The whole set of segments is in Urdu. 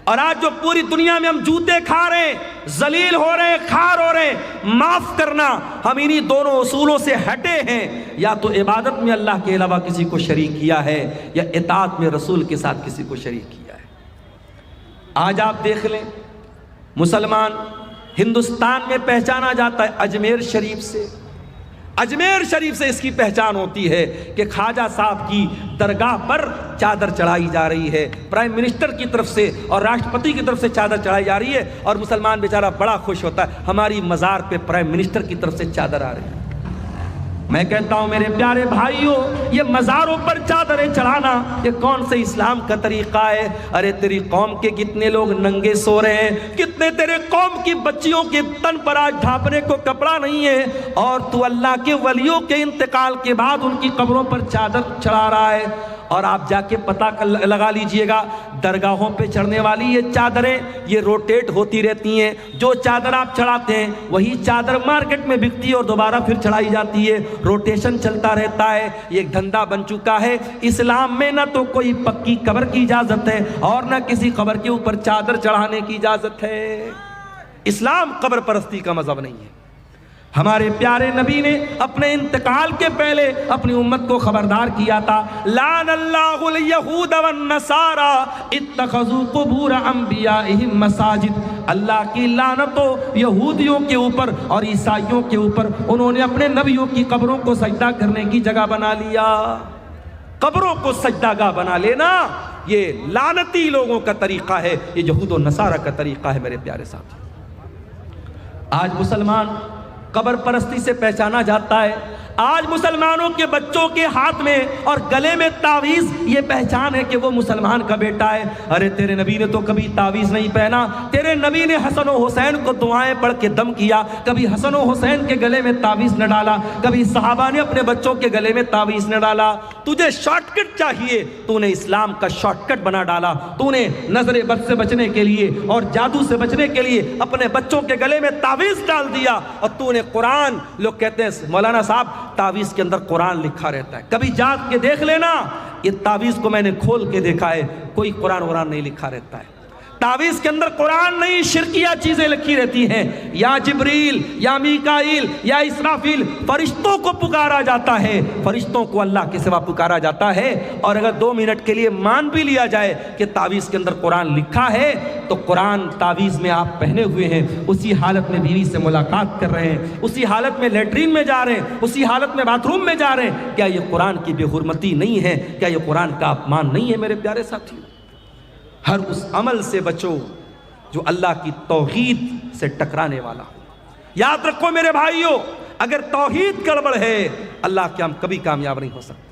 اور آج جو پوری دنیا میں ہم جوتے کھا رہے ہیں، ذلیل ہو رہے ہیں، خار ہو رہے ہیں، معاف کرنا، ہم انہی دونوں اصولوں سے ہٹے ہیں، یا تو عبادت میں اللہ کے علاوہ کسی کو شریک کیا ہے، یا اطاعت میں رسول کے ساتھ کسی کو شریک کیا ہے۔ آج آپ دیکھ لیں، مسلمان ہندوستان میں پہچانا جاتا ہے اجمیر شریف سے۔ اجمیر شریف سے اس کی پہچان ہوتی ہے کہ خواجہ صاحب کی درگاہ پر چادر چڑھائی جا رہی ہے، پرائم منسٹر کی طرف سے اور راشٹرپتی کی طرف سے چادر چڑھائی جا رہی ہے، اور مسلمان بیچارہ بڑا خوش ہوتا ہے ہماری مزار پہ پرائم منسٹر کی طرف سے چادر آ رہی ہے۔ میں کہتا ہوں میرے پیارے بھائیوں، یہ مزاروں پر چادریں چڑھانا یہ کون سے اسلام کا طریقہ ہے؟ ارے تیری قوم کے کتنے لوگ ننگے سو رہے ہیں، کتنے تیرے قوم کی بچیوں کے تن پر آج ڈھانپنے کو کپڑا نہیں ہے، اور تو اللہ کے ولیوں کے انتقال کے بعد ان کی قبروں پر چادر چڑھا رہا ہے۔ اور آپ جا کے پتہ لگا لیجئے گا، درگاہوں پہ چڑھنے والی یہ چادریں یہ روٹیٹ ہوتی رہتی ہیں، جو چادر آپ چڑھاتے ہیں وہی چادر مارکیٹ میں بکتی ہے اور دوبارہ پھر چڑھائی جاتی ہے، روٹیشن چلتا رہتا ہے، یہ ایک دھندا بن چکا ہے۔ اسلام میں نہ تو کوئی پکی قبر کی اجازت ہے اور نہ کسی قبر کے اوپر چادر چڑھانے کی اجازت ہے۔ اسلام قبر پرستی کا مذہب نہیں ہے۔ ہمارے پیارے نبی نے اپنے انتقال کے پہلے اپنی امت کو خبردار کیا تھا، لعن اللہ الیہود والنصارى اتخذوا قبور انبیائہم مساجد۔ اللہ کی لعنت ہو یہودیوں کے اوپر اور عیسائیوں کے اوپر، انہوں نے اپنے نبیوں کی قبروں کو سجدہ کرنے کی جگہ بنا لیا۔ قبروں کو سجدہ گاہ بنا لینا یہ لعنتی لوگوں کا طریقہ ہے، یہ یہود و نصارہ کا طریقہ ہے۔ میرے پیارے ساتھی، آج مسلمان قبر پرستی سے پہچانا جاتا ہے۔ آج مسلمانوں کے بچوں کے ہاتھ میں اور گلے میں تعویذ، یہ پہچان ہے کہ وہ مسلمان کا بیٹا ہے۔ ارے تیرے نبی نے تو کبھی تعویذ نہیں پہنا، تیرے نبی نے حسن و حسین کو دعائیں پڑھ کے دم کیا، کبھی حسن و حسین کے گلے میں تعویذ نہ ڈالا، کبھی صحابہ نے اپنے بچوں کے گلے میں تعویذ نہ ڈالا۔ تجھے شارٹ کٹ چاہیے، تو نے اسلام کا شارٹ کٹ بنا ڈالا، تو نے نظر بد سے بچنے کے لیے اور جادو سے بچنے کے لیے اپنے بچوں کے گلے میں تعویذ ڈال دیا، اور تو نے قرآن، لوگ کہتے ہیں مولانا صاحب تعویذ کے اندر قرآن لکھا رہتا ہے، کبھی جاگ کے دیکھ لینا، یہ تعویذ کو میں نے کھول کے دیکھا ہے، کوئی قرآن نہیں لکھا رہتا ہے۔ تعویذ کے اندر قرآن نہیں، شرکیہ چیزیں لکھی رہتی ہیں، یا جبریل یا میکائیل یا اسرافیل، فرشتوں کو پکارا جاتا ہے، فرشتوں کو اللہ کے سوا پکارا جاتا ہے۔ اور اگر 2 منٹ کے لیے مان بھی لیا جائے کہ تعویذ کے اندر قرآن لکھا ہے، تو قرآن تعویذ میں آپ پہنے ہوئے ہیں، اسی حالت میں بیوی سے ملاقات کر رہے ہیں، اسی حالت میں لیٹرین میں جا رہے ہیں، اسی حالت میں باتھ روم میں جا رہے ہیں، کیا یہ قرآن کی بے حرمتی نہیں ہے؟ کیا یہ قرآن کا اپمان نہیں ہے؟ میرے پیارے ساتھیو، ہر اس عمل سے بچو جو اللہ کی توحید سے ٹکرانے والا ہو۔ یاد رکھو میرے بھائیوں، اگر توحید گڑبڑ ہے اللہ کے ہم کبھی کامیاب نہیں ہو سکتے۔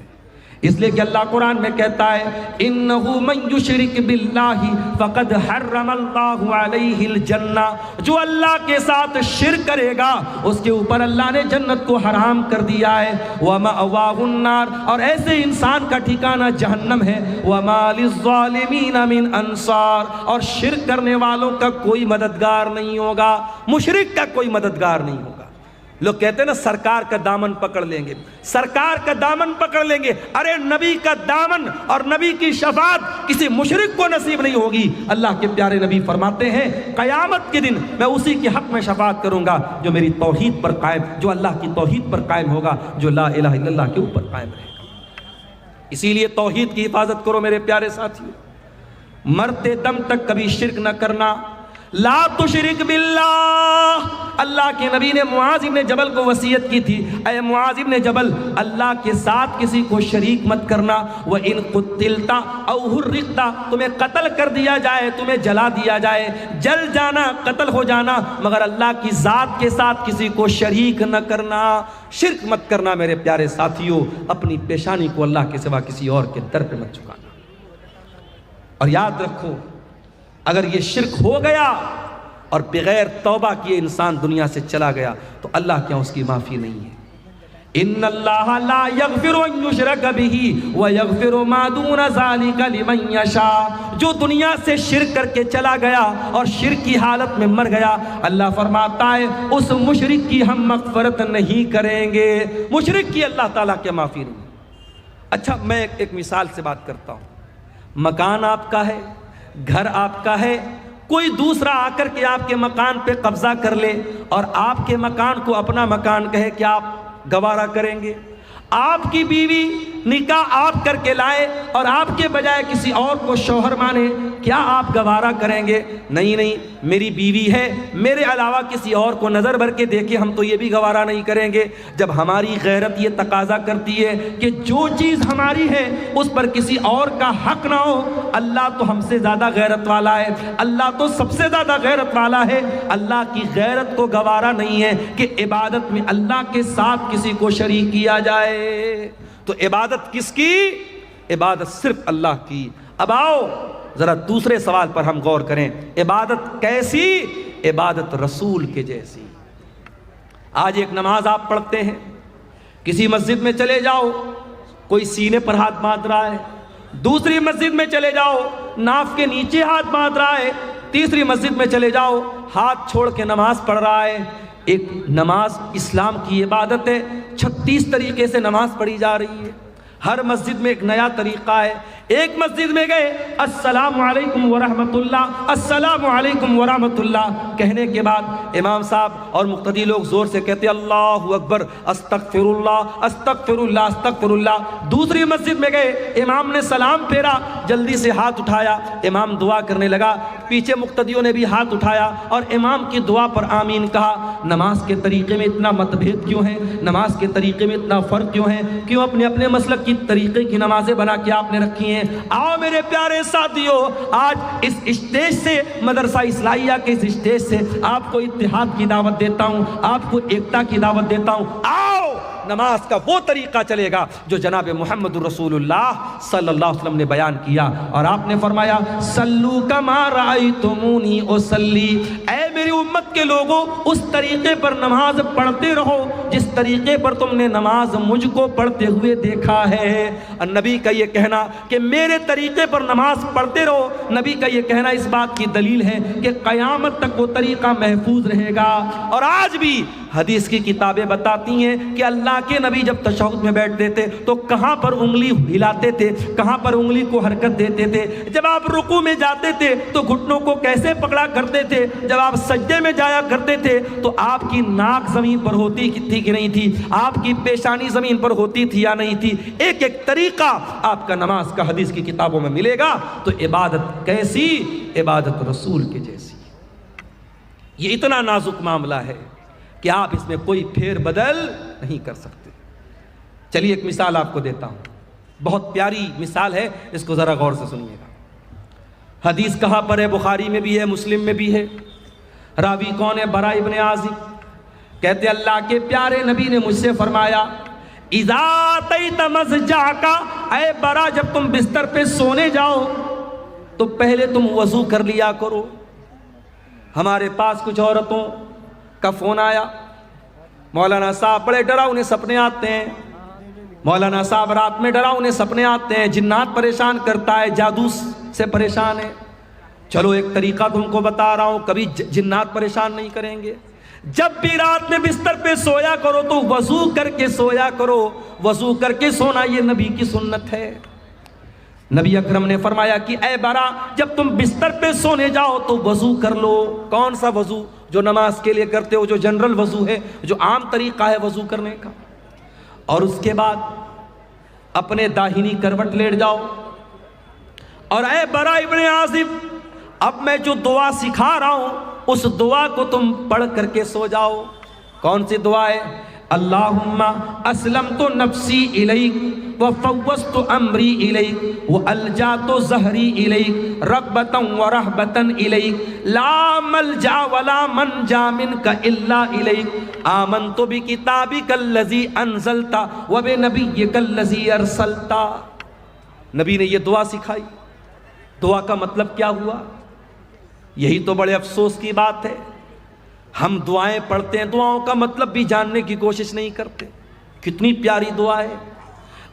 اس لیے کہ اللہ قرآن میں کہتا ہے انہو من یشرک باللہ فقد حرم اللہ علیہ الجنہ، جو اللہ کے ساتھ شرک کرے گا اس کے اوپر اللہ نے جنت کو حرام کر دیا ہے۔ ومأواہ النار، اور ایسے انسان کا ٹھکانہ جہنم ہے۔ وما للظالمین من انصار، اور شرک کرنے والوں کا کوئی مددگار نہیں ہوگا، مشرک کا کوئی مددگار نہیں ہوگا۔ لوگ کہتے ہیں نا سرکار کا دامن پکڑ لیں گے، سرکار کا دامن پکڑ لیں گے، ارے نبی کا دامن اور نبی کی شفاعت کسی مشرک کو نصیب نہیں ہوگی۔ اللہ کے پیارے نبی فرماتے ہیں قیامت کے دن میں اسی کے حق میں شفاعت کروں گا جو میری توحید پر قائم، جو اللہ کی توحید پر قائم ہوگا، جو لا الہ الا اللہ کے اوپر قائم رہے گا۔ اسی لیے توحید کی حفاظت کرو میرے پیارے ساتھیو، مرتے دم تک کبھی شرک نہ کرنا۔ لا تشرک باللہ، اللہ کے نبی نے معاذ ابن جبل کو وصیت کی تھی، اے معاذ ابن جبل اللہ کے ساتھ کسی کو شریک مت کرنا۔ وَإِن قُتِلْتَ أَوْ حُرِّقْتَ، تمہیں قتل کر دیا جائے، تمہیں جلا دیا جائے، جل جانا، قتل ہو جانا، مگر اللہ کی ذات کے ساتھ کسی کو شریک نہ کرنا، شرک مت کرنا۔ میرے پیارے ساتھیوں، اپنی پیشانی کو اللہ کے سوا کسی اور کے در پہ مت جھکانا۔ اور یاد رکھو، اگر یہ شرک ہو گیا اور بغیر توبہ کیے انسان دنیا سے چلا گیا تو اللہ کیا اس کی معافی نہیں ہے۔ ان اللہ لا یغفر ان یشرک بہ ویغفر ما دون ذلک لمن یشاء، جو دنیا سے شرک کر کے چلا گیا اور شرک کی حالت میں مر گیا، اللہ فرماتا ہے اس مشرک کی ہم مغفرت نہیں کریں گے، مشرک کی اللہ تعالیٰ کی معافی نہیں۔ اچھا، میں ایک مثال سے بات کرتا ہوں۔ مکان آپ کا ہے، گھر آپ کا ہے، کوئی دوسرا آ کر کے آپ کے مکان پہ قبضہ کر لے اور آپ کے مکان کو اپنا مکان کہے، کیا آپ گوارا کریں گے؟ آپ کی بیوی نکاح آپ کر کے لائے اور آپ کے بجائے کسی اور کو شوہر مانے، کیا آپ گوارا کریں گے؟ نہیں نہیں، میری بیوی ہے، میرے علاوہ کسی اور کو نظر بھر کے دیکھے ہم تو یہ بھی گوارا نہیں کریں گے۔ جب ہماری غیرت یہ تقاضا کرتی ہے کہ جو چیز ہماری ہے اس پر کسی اور کا حق نہ ہو، اللہ تو ہم سے زیادہ غیرت والا ہے، اللہ تو سب سے زیادہ غیرت والا ہے، اللہ کی غیرت کو گوارا نہیں ہے کہ عبادت میں اللہ کے ساتھ کسی کو شریک کیا جائے۔ تو عبادت کس کی؟ عبادت صرف اللہ کی۔ اب آؤ ذرا دوسرے سوال پر ہم غور کریں، عبادت کیسی؟ عبادت رسول کے جیسی۔ آج ایک نماز آپ پڑھتے ہیں، کسی مسجد میں چلے جاؤ کوئی سینے پر ہاتھ باندھ رہا ہے، دوسری مسجد میں چلے جاؤ ناف کے نیچے ہاتھ باندھ رہا ہے، تیسری مسجد میں چلے جاؤ ہاتھ چھوڑ کے نماز پڑھ رہا ہے۔ ایک نماز اسلام کی عبادت ہے، 36 طریقے سے نماز پڑھی جا رہی ہے، ہر مسجد میں ایک نیا طریقہ ہے۔ ایک مسجد میں گئے، السلام علیکم ورحمت اللہ، السلام علیکم ورحمت اللہ کہنے کے بعد امام صاحب اور مقتدی لوگ زور سے کہتے اللہ اکبر، استغفر اللہ استغفر اللہ استغفر اللہ۔ دوسری مسجد میں گئے، امام نے سلام پھیرا، جلدی سے ہاتھ اٹھایا، امام دعا کرنے لگا، پیچھے مقتدیوں نے بھی ہاتھ اٹھایا اور امام کی دعا پر آمین کہا۔ نماز کے طریقے میں اتنا متبھید کیوں ہے؟ نماز کے طریقے میں اتنا فرق کیوں ہے؟ کیوں اپنے اپنے مسلک کی طریقے کی نمازیں بنا کے آپ نے رکھی ہیں؟ آؤ میرے پیارے ساتھیو، آج اس اسٹیج سے، مدرسہ اصلاحیہ کے اس اسٹیج سے آپ کو اتحاد کی دعوت دیتا ہوں، آپ کو ایکتا کی دعوت دیتا ہوں۔ آؤ نماز کا وہ طریقہ چلے گا جو جناب محمد رسول اللہ صلی اللہ علیہ وسلم نے بیان کیا، اور آپ نے فرمایا صلو کما رأیتمونی اصلی، اے میری امت کے لوگوں اس طریقے پر نماز پڑھتے رہو جس طریقے پر تم نے نماز مجھ کو پڑھتے ہوئے دیکھا ہے۔ اور نبی کا یہ کہنا کہ میرے طریقے پر نماز پڑھتے رہو، نبی کا یہ کہنا اس بات کی دلیل ہے کہ قیامت تک وہ طریقہ محفوظ رہے گا۔ اور آج بھی حدیث کی کتابیں بتاتی ہیں کہ اللہ کے نبی جب تشہد میں بیٹھتے تھے تو کہاں پر انگلی ہلاتے تھے، کہاں پر انگلی کو حرکت دیتے تھے، جب آپ رکوع میں جاتے تھے تو گھٹنوں کو کیسے پکڑا کرتے تھے، جب آپ سجدے میں جایا کرتے تھے تو آپ کی ناک زمین پر ہوتی تھی کہ نہیں تھی، آپ کی پیشانی زمین پر ہوتی تھی یا نہیں تھی، ایک ایک طریقہ آپ کا نماز کا حدیث کی کتابوں میں ملے گا۔ تو عبادت کیسی؟ عبادت رسول کے جیسی۔ یہ اتنا نازک معاملہ ہے کہ آپ اس میں کوئی پھیر بدل نہیں کر سکتے۔ چلیے ایک مثال آپ کو دیتا ہوں، بہت پیاری مثال ہے، اس کو ذرا غور سے سنیے گا۔ حدیث کہاں پر ہے؟ بخاری میں بھی ہے، مسلم میں بھی ہے۔ راوی کون ہے؟ برا ابن عازب کہتے اللہ کے پیارے نبی نے مجھ سے فرمایا اذا اتیت مضجعک، اے برا جب تم بستر پہ سونے جاؤ تو پہلے تم وضو کر لیا کرو۔ ہمارے پاس کچھ عورتوں کا فون آیا، مولانا صاحب بڑے ڈراؤنے سپنے آتے ہیں، مولانا صاحب رات میں ڈراؤنے سپنے آتے ہیں، جنات پریشان کرتا ہے، جادو سے پریشان ہے۔ چلو ایک طریقہ تم کو بتا رہا ہوں، کبھی جنات پریشان نہیں کریں گے۔ جب بھی رات میں بستر پہ سویا کرو تو وضو کر کے سویا کرو، وضو کر کے سونا یہ نبی کی سنت ہے۔ نبی اکرم نے فرمایا کہ اے برا جب تم بستر پہ سونے جاؤ تو وضو کر لو۔ کون سا وضو؟ جو نماز کے لیے کرتے ہو، جو جنرل وضو ہے، جو عام طریقہ ہے وضو کرنے کا۔ اور اس کے بعد اپنے داہنی کروٹ لیٹ جاؤ، اور اے برا ابن عازب اب میں جو دعا سکھا رہا ہوں اس دعا کو تم پڑھ کر کے سو جاؤ۔ کون سی دعا ہے؟ اللہم اسلمت نفسی الیک وفوضت امری الیک والجات ظہری الیک رغبتا ورہبتا الیک لا ملجا ولا منجا منک الا الیک آمنت بکتابک الذی انزلت وبنبیک الذی ارسلت۔ نبی نے یہ دعا سکھائی۔ دعا کا مطلب کیا ہوا؟ یہی تو بڑے افسوس کی بات ہے، ہم دعائیں پڑھتے ہیں، دعاؤں کا مطلب بھی جاننے کی کوشش نہیں کرتے۔ کتنی پیاری دعا ہے،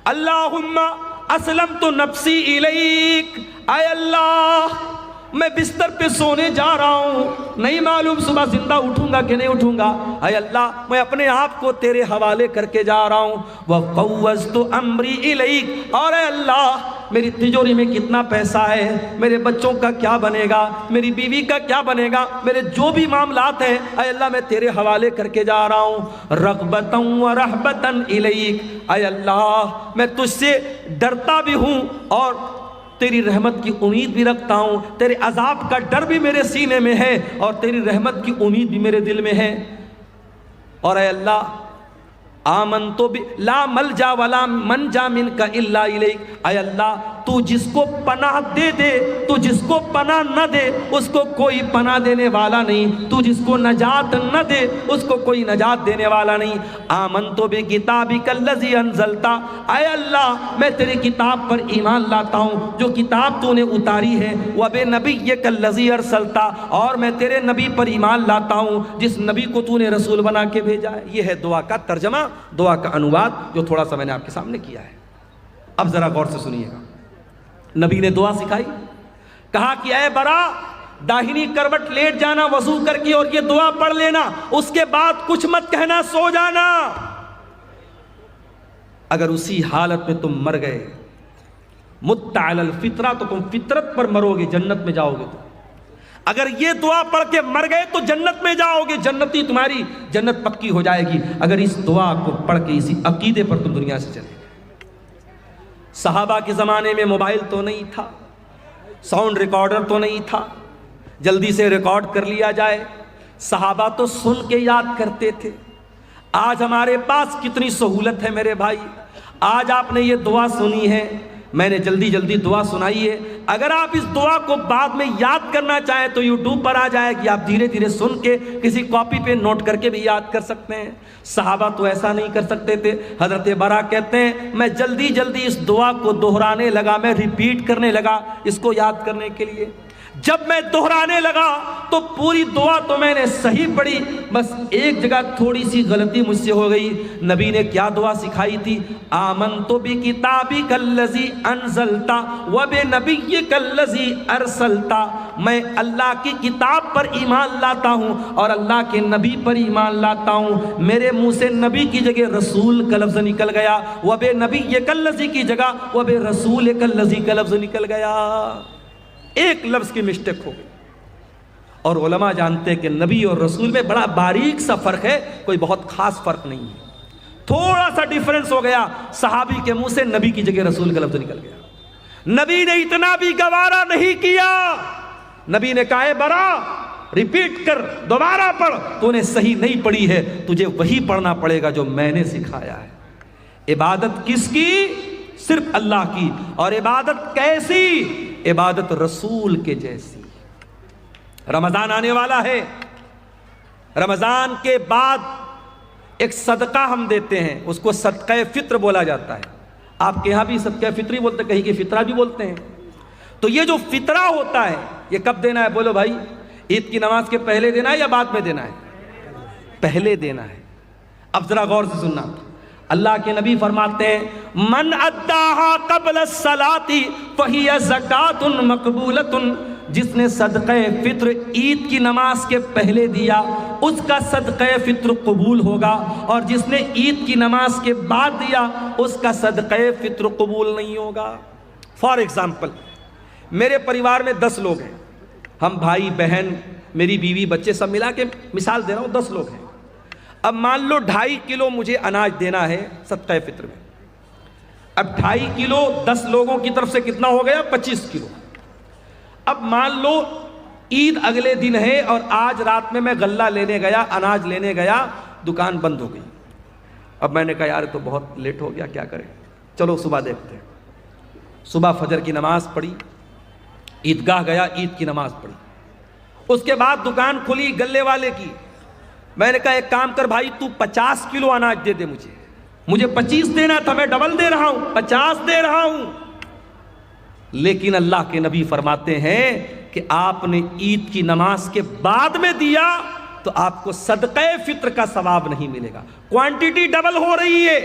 اللہم اسلمت نفسی الیک، اے اللہ میں بستر پہ سونے جا رہا ہوں، نہیں معلوم صبح زندہ اٹھوں گا کہ نہیں اٹھوں گا، اے اللہ میں اپنے آپ کو تیرے حوالے کر کے جا رہا ہوں، وَفَوَّضْتُ أَمْرِي إِلَيْكَ، اور اے اللہ میری تجوری میں کتنا پیسہ ہے، میرے بچوں کا کیا بنے گا، میری بیوی کا کیا بنے گا، میرے جو بھی معاملات ہیں اے اللہ میں تیرے حوالے کر کے جا رہا ہوں، رغبتاً ورہبتاً إِلَيْكَ، اے اللہ میں تجھ سے ڈرتا بھی ہوں اور تیری رحمت کی امید بھی رکھتا ہوں، تیرے عذاب کا ڈر بھی میرے سینے میں ہے اور تیری رحمت کی امید بھی میرے دل میں ہے، اور اے اللہ آمنتو لا ملجا ولا منجا منک الا الیک، اے اللہ تو جس کو پناہ دے دے، تو جس کو پناہ نہ دے اس کو کوئی پناہ دینے والا نہیں، تو جس کو نجات نہ دے اس کو کوئی نجات دینے والا نہیں، آمنتو بکتابک الذی انزلتا، اے اللہ میں تیری کتاب پر ایمان لاتا ہوں جو کتاب تو نے اتاری ہے، وبنبیک الذی ارسلتا، اور میں تیرے نبی پر ایمان لاتا ہوں جس نبی کو تو نے رسول بنا کے بھیجا ہے۔ یہ ہے دعا کا ترجمہ، دعا کا انواد جو تھوڑا سا میں نے آپ کے سامنے کیا ہے۔ اب ذرا غور سے سنیے گا، نبی نے دعا سکھائی، کہا کہ اے برا داہنی کروٹ لیٹ جانا وضو کر کے اور یہ دعا پڑھ لینا، اس کے بعد کچھ مت کہنا، سو جانا، اگر اسی حالت میں تم مر گئے مت علی الفطرہ، تو تم فطرت پر مرو گے، جنت میں جاؤ گے، تو اگر یہ دعا پڑھ کے مر گئے تو جنت میں جاؤ گے، جنتی تمہاری جنت پکی ہو جائے گی، اگر اس دعا کو پڑھ کے اسی عقیدے پر تم دنیا سے چلے۔ صحابہ کے زمانے میں موبائل تو نہیں تھا، ساؤنڈ ریکارڈر تو نہیں تھا جلدی سے ریکارڈ کر لیا جائے، صحابہ تو سن کے یاد کرتے تھے۔ آج ہمارے پاس کتنی سہولت ہے میرے بھائی، آج آپ نے یہ دعا سنی ہے، میں نے جلدی جلدی دعا سنائی ہے، اگر آپ اس دعا کو بعد میں یاد کرنا چاہیں تو یوٹیوب پر آ جائے گی، آپ دھیرے دھیرے سن کے کسی کاپی پہ نوٹ کر کے بھی یاد کر سکتے ہیں۔ صحابہ تو ایسا نہیں کر سکتے تھے۔ حضرت برا کہتے ہیں میں جلدی جلدی اس دعا کو دہرانے لگا، میں ریپیٹ کرنے لگا اس کو یاد کرنے کے لیے، جب میں دہرانے لگا تو پوری دعا تو میں نے صحیح پڑھی، بس ایک جگہ تھوڑی سی غلطی مجھ سے ہو گئی۔ نبی نے کیا دعا سکھائی تھی؟ آمنتو بکتابک الذی انزلتا وبنبیک الذی ارسلتا، میں اللہ کی کتاب پر ایمان لاتا ہوں اور اللہ کے نبی پر ایمان لاتا ہوں۔ میرے منہ سے نبی کی جگہ رسول کا لفظ نکل گیا، وبنبیک الذی کی جگہ وبرسولک الذی کا لفظ نکل گیا، ایک لفظ کی مسٹیک ہو گئی۔ اور علماء جانتے ہیں کہ نبی اور رسول میں بڑا باریک سا فرق ہے، کوئی بہت خاص فرق نہیں ہے، تھوڑا سا ڈیفرنس ہو گیا، صحابی کے منہ سے نبی کی جگہ رسول کا لفظ نکل گیا۔ نبی نے اتنا بھی گوارا نہیں کیا، نبی نے کہا اے برا ریپیٹ کر، دوبارہ پڑھ، تو نے صحیح نہیں پڑھی ہے، تجھے وہی پڑھنا پڑے گا جو میں نے سکھایا ہے۔ عبادت کس کی؟ صرف اللہ کی، اور عبادت کیسی؟ عبادت رسول کے جیسی۔ رمضان آنے والا ہے، رمضان کے بعد ایک صدقہ ہم دیتے ہیں، اس کو صدقہ فطر بولا جاتا ہے۔ آپ کے ہاں بھی صدقہ فطری بولتے ہیں، کہیں کہ فطرہ بھی بولتے ہیں۔ تو یہ جو فطرہ ہوتا ہے یہ کب دینا ہے؟ بولو بھائی، عید کی نماز کے پہلے دینا ہے یا بعد میں دینا ہے؟ پہلے دینا ہے۔ اب ذرا غور سے سننا، اللہ کے نبی فرماتے ہیں من اداہا قبل الصلاۃ فہی زکات مقبولۃ، جس نے صدقہ فطر عید کی نماز کے پہلے دیا اس کا صدقہ فطر قبول ہوگا، اور جس نے عید کی نماز کے بعد دیا اس کا صدقہ فطر قبول نہیں ہوگا۔ فار ایگزامپل، میرے پریوار میں 10 لوگ ہیں، ہم بھائی بہن میری بیوی بچے سب ملا کے مثال دے رہا ہوں 10 لوگ ہیں۔ اب مان لو 2.5 کلو مجھے اناج دینا ہے صدقہ فطر میں، اب 2.5 کلو 10 لوگوں کی طرف سے کتنا ہو گیا؟ 25 کلو۔ اب مان لو عید اگلے دن ہے اور آج رات میں غلہ لینے گیا، اناج لینے گیا، دکان بند ہو گئی۔ اب میں نے کہا یار تو بہت لیٹ ہو گیا، کیا کریں، چلو صبح دیکھتے ہیں۔ صبح فجر کی نماز پڑھی، عیدگاہ گیا، عید کی نماز پڑھی، اس کے بعد دکان کھلی گلے والے کی۔ میں نے کہا ایک کام کر بھائی، تو 50 کلو اناج دے دے، مجھے 25 دینا تھا، میں ڈبل دے رہا ہوں، 50 دے رہا ہوں۔ لیکن اللہ کے نبی فرماتے ہیں کہ آپ نے عید کی نماز کے بعد میں دیا تو آپ کو صدقہ فطر کا ثواب نہیں ملے گا، کوانٹیٹی ڈبل ہو رہی ہے۔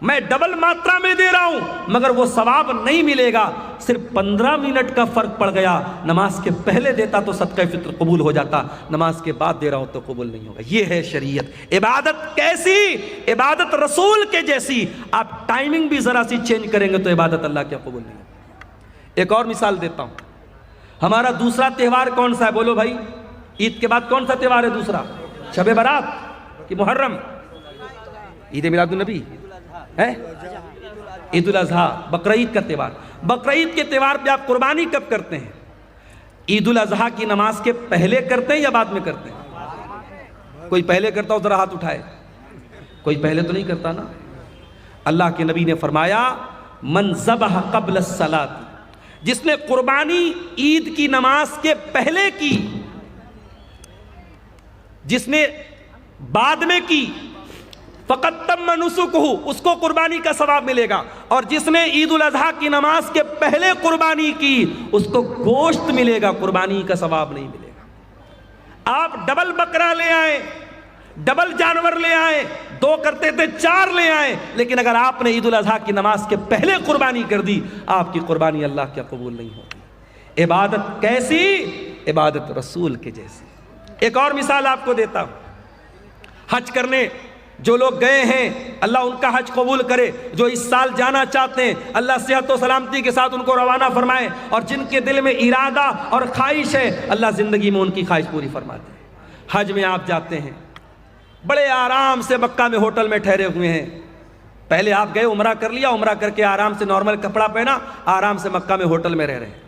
میں ڈبل ماترا میں دے رہا ہوں مگر وہ ثواب نہیں ملے گا. صرف 15 منٹ کا فرق پڑ گیا. نماز کے پہلے دیتا تو صدقہ فطر قبول ہو جاتا, نماز کے بعد دے رہا ہوں تو قبول نہیں ہوگا. یہ ہے شریعت. عبادت کیسی؟ عبادت رسول کے جیسی. آپ ٹائمنگ بھی ذرا سی چینج کریں گے تو عبادت اللہ کے قبول نہیں ہوگی. ایک اور مثال دیتا ہوں. ہمارا دوسرا تہوار کون سا ہے؟ بولو بھائی. عید کے بعد کون سا تہوار ہے دوسرا؟ شب برات کہ محرم؟ عید میلاد النبی ہے, عید الاضحیٰ, بقرعید کا تہوار. بقرعید کے تہوار پہ آپ قربانی کب کرتے ہیں؟ عید الاضحیٰ کی نماز کے پہلے کرتے ہیں یا بعد میں کرتے ہیں؟ کوئی پہلے کرتا ہو ذرا ہاتھ اٹھائے. کوئی پہلے تو نہیں کرتا نا. اللہ کے نبی نے فرمایا من ذبح قبل الصلاۃ, جس نے قربانی عید کی نماز کے پہلے کی, جس نے بعد میں کی, فقط تم نسکہ, اس کو قربانی کا ثواب ملے گا. اور جس نے عید الاضحیٰ کی نماز کے پہلے قربانی کی اس کو گوشت ملے گا, قربانی کا ثواب نہیں ملے گا. آپ ڈبل بکرا لے آئے, ڈبل جانور لے آئے, 2 کرتے تھے 4 لے آئے, لیکن اگر آپ نے عید الاضحیٰ کی نماز کے پہلے قربانی کر دی آپ کی قربانی اللہ کے قبول نہیں ہوگی. عبادت کیسی؟ عبادت رسول کے جیسی. ایک اور مثال آپ کو دیتا ہوں. حج کرنے جو لوگ گئے ہیں اللہ ان کا حج قبول کرے. جو اس سال جانا چاہتے ہیں اللہ صحت و سلامتی کے ساتھ ان کو روانہ فرمائے. اور جن کے دل میں ارادہ اور خواہش ہے اللہ زندگی میں ان کی خواہش پوری فرماتے ہیں. حج میں آپ جاتے ہیں, بڑے آرام سے مکہ میں ہوٹل میں ٹھہرے ہوئے ہیں. پہلے آپ گئے عمرہ کر لیا, عمرہ کر کے آرام سے نارمل کپڑا پہنا, آرام سے مکہ میں ہوٹل میں رہ رہے ہیں.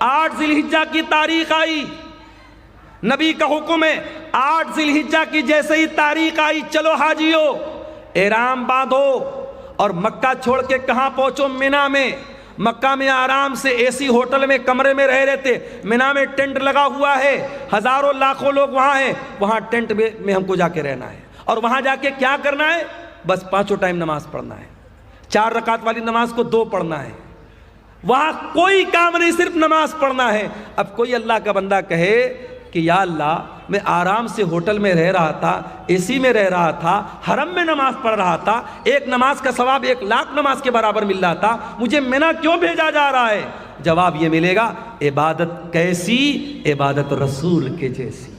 8 ذی الحجہ کی تاریخ آئی, نبی کا حکم ہے 8 ذی الحجہ کی جیسے ہی تاریخ آئی چلو حاجیو احرام باندھو اور مکہ چھوڑ کے کہاں پہنچو؟ مینا میں. مکہ میں آرام سے اے سی ہوٹل میں کمرے میں رہ رہے تھے. مینا میں ٹینٹ لگا ہوا ہے, ہزاروں لاکھوں لوگ وہاں ہیں. وہاں ٹینٹ میں ہم کو جا کے رہنا ہے. اور وہاں جا کے کیا کرنا ہے؟ بس 5 ٹائم نماز پڑھنا ہے. 4 رکعت والی نماز کو 2 پڑھنا ہے. وہاں کوئی کام نہیں, صرف نماز پڑھنا ہے. اب کوئی اللہ کا بندہ کہے کہ یا اللہ میں آرام سے ہوٹل میں رہ رہا تھا, اے سی میں رہ رہا تھا, حرم میں نماز پڑھ رہا تھا, ایک نماز کا ثواب 1 لاکھ نماز کے برابر مل رہا تھا, مجھے مینا کیوں بھیجا جا رہا ہے؟ جواب یہ ملے گا عبادت کیسی؟ عبادت رسول کے جیسی.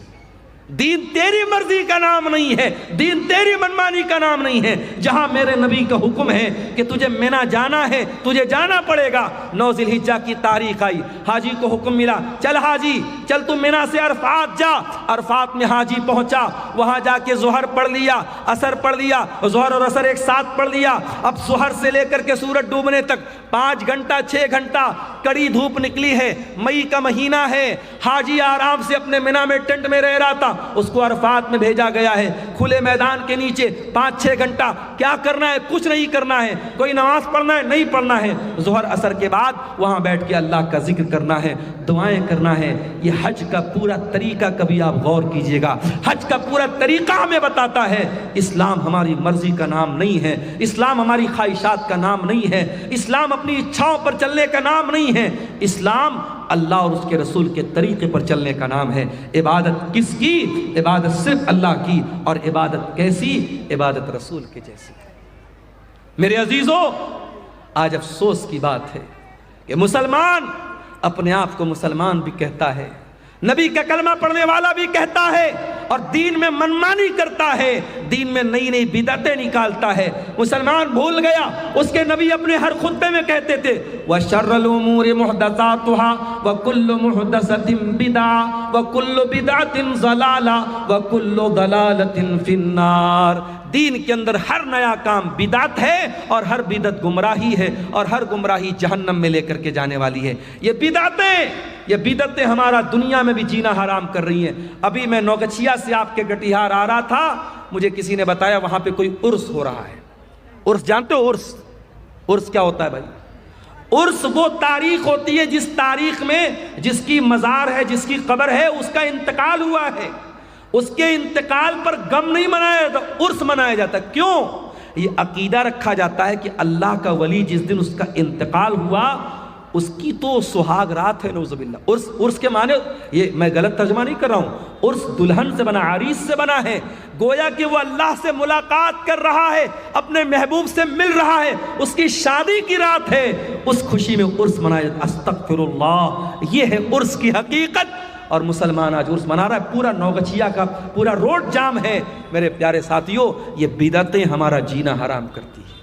دین تیری مرضی کا نام نہیں ہے, دین تیری منمانی کا نام نہیں ہے. جہاں میرے نبی کا حکم ہے کہ تجھے مینا جانا ہے تجھے جانا پڑے گا. 9 ذی الحجہ کی تاریخ آئی, حاجی کو حکم ملا چل حاجی چل تم مینا سے عرفات جا. عرفات میں حاجی پہنچا, وہاں جا کے ظہر پڑھ لیا, عصر پڑھ لیا, ظہر اور عصر ایک ساتھ پڑھ لیا. اب ظہر سے لے کر کے سورج ڈوبنے تک 5 گھنٹہ 6 گھنٹہ کڑی دھوپ نکلی ہے, مئی کا مہینہ ہے. حاجی آرام سے اپنے مینا میں ٹینٹ میں رہ رہا تھا, اس کو عرفات میں بھیجا گیا ہے کھلے میدان کے نیچے 5-6 گھنٹہ. کیا کرنا ہے؟ کچھ نہیں کرنا ہے. کوئی نماز پڑھنا ہے؟ نہیں پڑھنا ہے. ظہر عصر کے بعد وہاں بیٹھ کے اللہ کا ذکر کرنا ہے, دعائیں کرنا ہے. یہ حج کا پورا طریقہ کبھی آپ غور کیجئے گا. حج کا پورا طریقہ ہمیں بتاتا ہے اسلام ہماری مرضی کا نام نہیں ہے, اسلام ہماری خواہشات کا نام نہیں ہے, اسلام اپنی اچھاؤں پر چلنے کا نام نہیں ہے. اسلام اللہ اور اس کے رسول کے طریقے پر چلنے کا نام ہے. عبادت کس کی؟ عبادت صرف اللہ کی. اور عبادت کیسی؟ عبادت رسول کے جیسی. میرے عزیزوں, آج افسوس کی بات ہے کہ مسلمان اپنے آپ کو مسلمان بھی کہتا ہے, نبی کا کلمہ پڑھنے والا بھی کہتا ہے, اور دین میں منمانی کرتا ہے, دین میں نئی نئی بدعتیں نکالتا ہے. مسلمان بھول گیا اس کے نبی اپنے ہر خطبے میں کہتے تھے وَشَرَّ الْأُمُورِ مُحْدَثَاتُهَا وَكُلُّ مُحْدَثَةٍ بِدْعَةٌ وَكُلُّ بِدْعَةٍ ضَلَالَةٌ وَكُلُّ ضَلَالَةٍ فِي النَّارِ. دین کے اندر ہر نیا کام بدعت ہے, اور ہر بدعت گمراہی ہے, اور ہر گمراہی جہنم میں لے کر کے جانے والی ہے. یہ بدعتیں ہمارا دنیا میں بھی جینا حرام کر رہی ہیں. ابھی میں نوگچھیا سے آپ کے کٹیہار آ رہا تھا, مجھے کسی نے بتایا وہاں پہ کوئی عرس ہو رہا ہے. عرس جانتے ہو؟ عرس کیا ہوتا ہے بھائی؟ عرس وہ تاریخ ہوتی ہے جس تاریخ میں جس کی مزار ہے, جس کی قبر ہے, اس کا انتقال ہوا ہے. اس کے انتقال پر غم نہیں منایا جاتا, عرس منایا جاتا. کیوں؟ یہ عقیدہ رکھا جاتا ہے کہ اللہ کا ولی جس دن اس کا انتقال ہوا اس کی تو سہاگ رات ہے نعوذ باللہ۔ عرس کے معنی، یہ میں غلط ترجمہ نہیں کر رہا ہوں، عرس دلہن سے بنا، عریس سے بنا ہے، گویا کہ وہ اللہ سے ملاقات کر رہا ہے، اپنے محبوب سے مل رہا ہے، اس کی شادی کی رات ہے، اس خوشی میں عرس منایا۔ استغفر اللہ، یہ ہے عرس کی حقیقت۔ اور مسلمان آج عرس منا رہا ہے، پورا نوگچھیا کا پورا روڈ جام ہے۔ میرے پیارے ساتھیوں، یہ بدعتیں ہمارا جینا حرام کرتی ہیں۔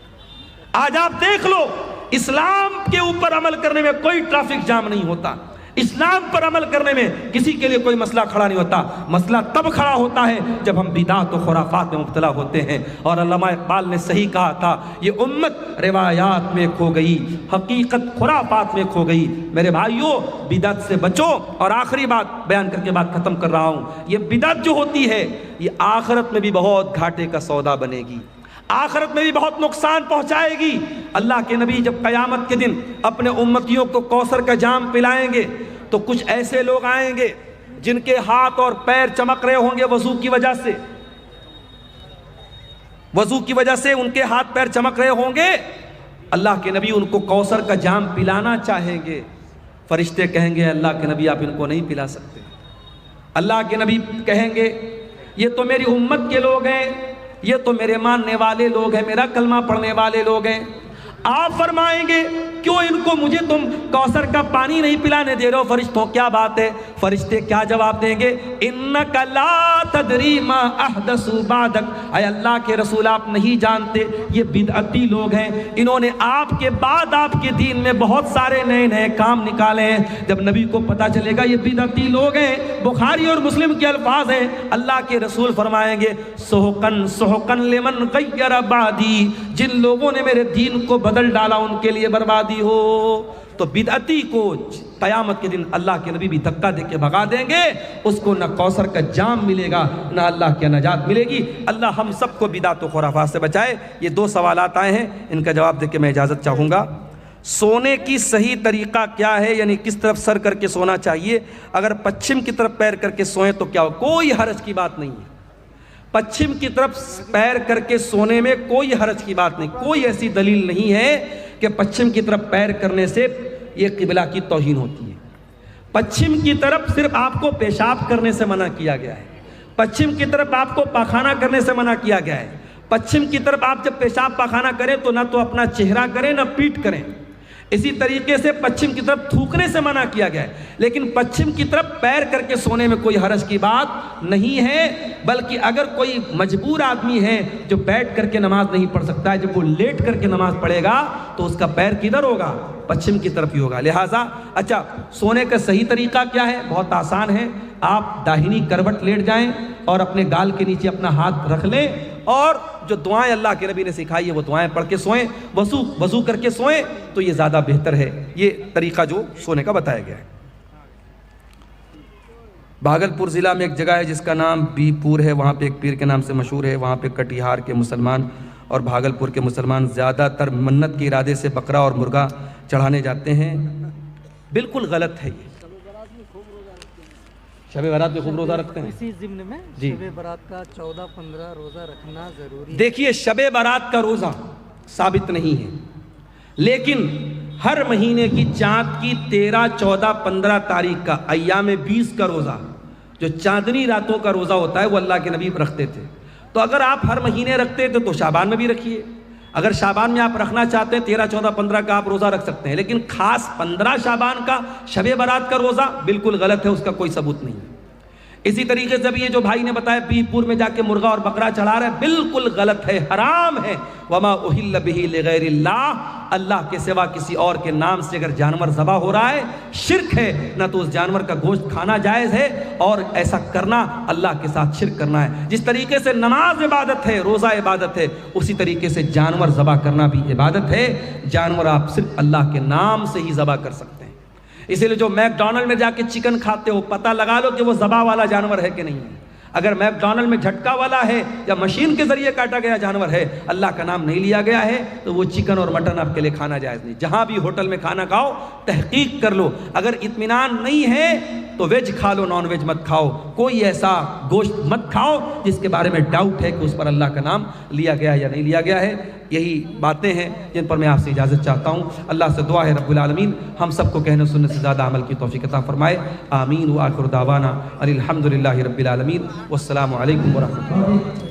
آج آپ دیکھ لو، اسلام کے اوپر عمل کرنے میں کوئی ٹریفک جام نہیں ہوتا، اسلام پر عمل کرنے میں کسی کے لیے کوئی مسئلہ کھڑا نہیں ہوتا۔ مسئلہ تب کھڑا ہوتا ہے جب ہم بدعت و خرافات میں مبتلا ہوتے ہیں۔ اور علامہ اقبال نے صحیح کہا تھا، یہ امت روایات میں کھو گئی، حقیقت خرافات میں کھو گئی۔ میرے بھائیوں، بدعت سے بچو۔ اور آخری بات بیان کر کے بات ختم کر رہا ہوں، یہ بدعت جو ہوتی ہے یہ آخرت میں بھی بہت گھاٹے کا سودا بنے گی، آخرت میں بھی بہت نقصان پہنچائے گی۔ اللہ کے نبی جب قیامت کے دن اپنے امتیوں کو کوثر کا جام پلائیں گے تو کچھ ایسے لوگ آئیں گے جن کے ہاتھ اور پیر چمک رہے ہوں گے وضو کی وجہ سے، وضو کی وجہ سے ان کے ہاتھ پیر چمک رہے ہوں گے۔ اللہ کے نبی ان کو کوثر کا جام پلانا چاہیں گے، فرشتے کہیں گے اللہ کے نبی آپ ان کو نہیں پلا سکتے۔ اللہ کے نبی کہیں گے یہ تو میری امت کے لوگ ہیں، یہ تو میرے ماننے والے لوگ ہیں، میرا کلمہ پڑھنے والے لوگ ہیں۔ آپ فرمائیں گے کیوں ان کو مجھے تم کوثر کا پانی نہیں پلانے دے رہے ہو فرشتوں، کیا بات ہے؟ فرشتے کیا جواب دیں گے؟ انک لا تدری ما احدثوا بعدک، اے اللہ کے رسول آپ نہیں جانتے یہ بدعتی لوگ ہیں، انہوں نے آپ کے بعد آپ کے دین میں بہت سارے نئے نئے کام نکالے ہیں۔ جب نبی کو پتا چلے گا یہ بدعتی لوگ ہیں، بخاری اور مسلم کے الفاظ ہیں، اللہ کے رسول فرمائیں گے سحقن سحقن لمن غیر بعدی، جن لوگوں نے میرے دین کو بدل ڈالا ان کے لیے بربادی ہو۔ تو بدعتی کو قیامت کے دن اللہ کے نبی بھی دھکا دے کے بھگا دیں گے، اس کو نہ کوثر کا جام ملے گا نہ اللہ کی نجات ملے گی۔ اللہ ہم سب کو بدعت و خرافات سے بچائے۔ یہ 2 سوالات آئے ہیں، ان کا جواب دے کے میں اجازت چاہوں گا۔ سونے کی صحیح طریقہ کیا ہے، یعنی کس طرف سر کر کے سونا چاہیے؟ اگر پچھم کی طرف پیر کر کے سوئیں تو کیا ہو؟ کوئی حرج کی بات نہیں ہے، پچھم کی طرف پیر کر کے سونے میں کوئی حرج کی بات نہیں، کوئی ایسی دلیل نہیں ہے کہ پچھم کی طرف پیر کرنے سے یہ قبلہ کی توہین ہوتی ہے۔ پچھم کی طرف صرف آپ کو پیشاب کرنے سے منع کیا گیا ہے، پچھم کی طرف آپ کو پاخانہ کرنے سے منع کیا گیا ہے۔ پچھم کی طرف آپ جب پیشاب پاخانہ کریں تو نہ تو اپنا چہرہ کریں نہ پیٹھ کریں، اسی طریقے سے پچھم کی طرف تھوکنے سے منع کیا گیا ہے۔ لیکن پچھم کی طرف پیر کر کے سونے میں کوئی حرج کی بات نہیں ہے، بلکہ اگر کوئی مجبور آدمی ہے جو بیٹھ کر کے نماز نہیں پڑھ سکتا ہے، جب وہ لیٹ کر کے نماز پڑھے گا تو اس کا پیر کدھر ہوگا؟ پچھم کی طرف ہی ہوگا۔ لہٰذا اچھا، سونے کا صحیح طریقہ کیا ہے؟ بہت آسان ہے، آپ داہنی کروٹ لیٹ جائیں اور اپنے گال کے نیچے اپنا ہاتھ رکھ لیں، اور جو دعائیں اللہ کے نبی نے سکھائی ہے وہ دعائیں پڑھ کے سوئیں، وضو کر کے سوئیں تو یہ زیادہ بہتر ہے۔ یہ طریقہ جو سونے کا بتایا گیا ہے۔ بھاگلپور ضلع میں ایک جگہ ہے جس کا نام بی پور ہے، وہاں پہ ایک پیر کے نام سے مشہور ہے، وہاں پہ کٹیہار کے مسلمان اور بھاگلپور کے مسلمان زیادہ تر منت کے ارادے سے بکرا اور مرغا چڑھانے جاتے ہیں۔ بالکل غلط ہے یہ۔ شب برات میں خوب روزہ رکھتے ہیں، اسی ضمن میں شب برات کا 14-15 روزہ رکھنا ضروری ہے۔ دیکھیے، شب برات کا روزہ ثابت نہیں ہے، لیکن ہر مہینے کی چاند کی 13، 14، 15 تاریخ کا ایام 20 کا روزہ، جو چاندنی راتوں کا روزہ ہوتا ہے، وہ اللہ کے نبی رکھتے تھے۔ تو اگر آپ ہر مہینے رکھتے تھے تو شعبان میں بھی رکھیے، اگر شعبان میں آپ رکھنا چاہتے ہیں 13، 14، 15 کا آپ روزہ رکھ سکتے ہیں، لیکن خاص 15 شعبان کا شب برات کا روزہ بالکل غلط ہے، اس کا کوئی ثبوت نہیں ہے۔ اسی طریقے سے بھی یہ جو بھائی نے بتایا بی پور میں جا کے مرغا اور بکرا چڑھا رہا ہے، بالکل غلط ہے، حرام ہے۔ وما اہل بہ لغیر اللہ، اللہ کے سوا کسی اور کے نام سے اگر جانور ذبح ہو رہا ہے شرک ہے، نہ تو اس جانور کا گوشت کھانا جائز ہے، اور ایسا کرنا اللہ کے ساتھ شرک کرنا ہے۔ جس طریقے سے نماز عبادت ہے، روزہ عبادت ہے، اسی طریقے سے جانور ذبح کرنا بھی عبادت ہے۔ جانور آپ صرف اللہ کے نام سے ہی ذبح کر سکتے ہیں۔ اسی لیے جو میک ڈونلڈ میں جا کے چکن کھاتے ہو، پتہ لگا لو کہ وہ ذبح والا جانور ہے کہ نہیں ہے۔ اگر میک ڈونلڈ میں جھٹکا والا ہے یا مشین کے ذریعے کاٹا گیا جانور ہے، اللہ کا نام نہیں لیا گیا ہے، تو وہ چکن اور مٹن آپ کے لیے کھانا جائز نہیں۔ جہاں بھی ہوٹل میں کھانا کھاؤ تحقیق کر لو، اگر اطمینان نہیں ہے تو ویج کھا لو، نان ویج مت کھاؤ، کوئی ایسا گوشت مت کھاؤ جس کے بارے میں ڈاؤٹ ہے کہ اس پر اللہ کا نام لیا گیا ہے یا نہیں لیا گیا ہے۔ یہی باتیں ہیں جن پر میں آپ سے اجازت چاہتا ہوں۔ اللہ سے دعا ہے رب العالمین ہم سب کو کہنے سننے سے زیادہ عمل کی توفیق عطا فرمائے، آمین۔ وآخر دعوانا الحمدللہ رب العالمین، والسلام علیکم ورحمۃ اللہ۔